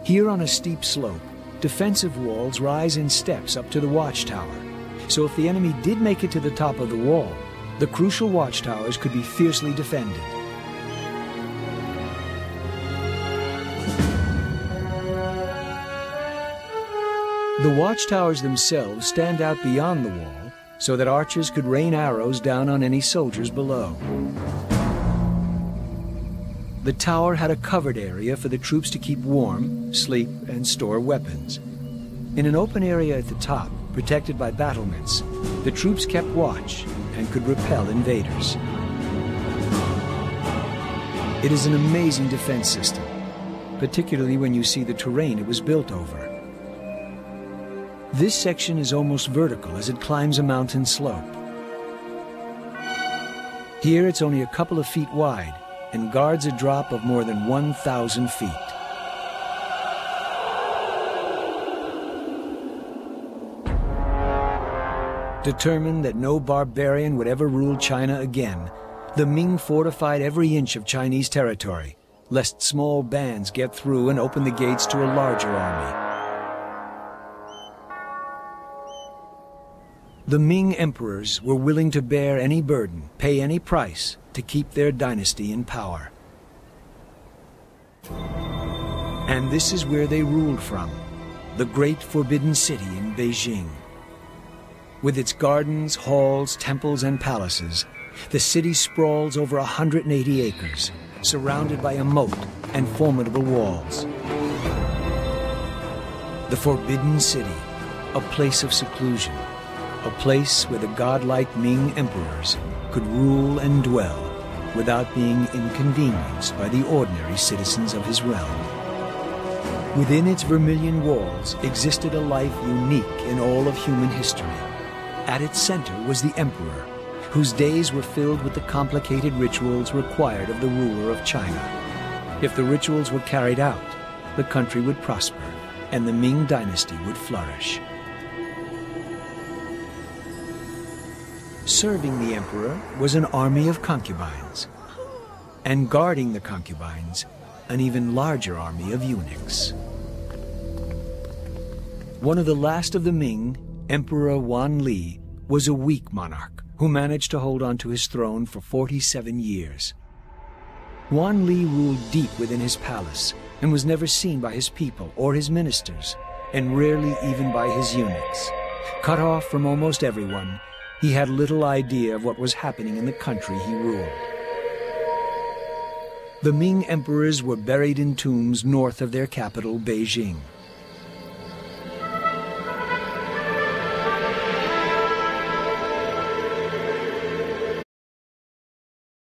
Here on a steep slope, defensive walls rise in steps up to the watchtower. So if the enemy did make it to the top of the wall, the crucial watchtowers could be fiercely defended. The watchtowers themselves stand out beyond the wall so that archers could rain arrows down on any soldiers below. The tower had a covered area for the troops to keep warm, sleep, and store weapons. In an open area at the top, protected by battlements, the troops kept watch and could repel invaders. It is an amazing defense system, particularly when you see the terrain it was built over. This section is almost vertical as it climbs a mountain slope. Here it's only a couple of feet wide and guards a drop of more than 1,000 feet. Determined that no barbarian would ever rule China again, the Ming fortified every inch of Chinese territory, lest small bands get through and open the gates to a larger army. The Ming emperors were willing to bear any burden, pay any price, to keep their dynasty in power. And this is where they ruled from, the great forbidden city in Beijing. With its gardens, halls, temples, and palaces, the city sprawls over 180 acres, surrounded by a moat and formidable walls. The Forbidden City, a place of seclusion, a place where the godlike Ming emperors could rule and dwell without being inconvenienced by the ordinary citizens of his realm. Within its vermilion walls existed a life unique in all of human history. At its center was the emperor, whose days were filled with the complicated rituals required of the ruler of China. If the rituals were carried out, the country would prosper and the Ming dynasty would flourish. Serving the emperor was an army of concubines, and guarding the concubines, an even larger army of eunuchs. One of the last of the Ming, Emperor Wan Li, was a weak monarch who managed to hold on to his throne for 47 years. Wan Li ruled deep within his palace and was never seen by his people or his ministers, and rarely even by his eunuchs. Cut off from almost everyone, he had little idea of what was happening in the country he ruled. The Ming emperors were buried in tombs north of their capital, Beijing.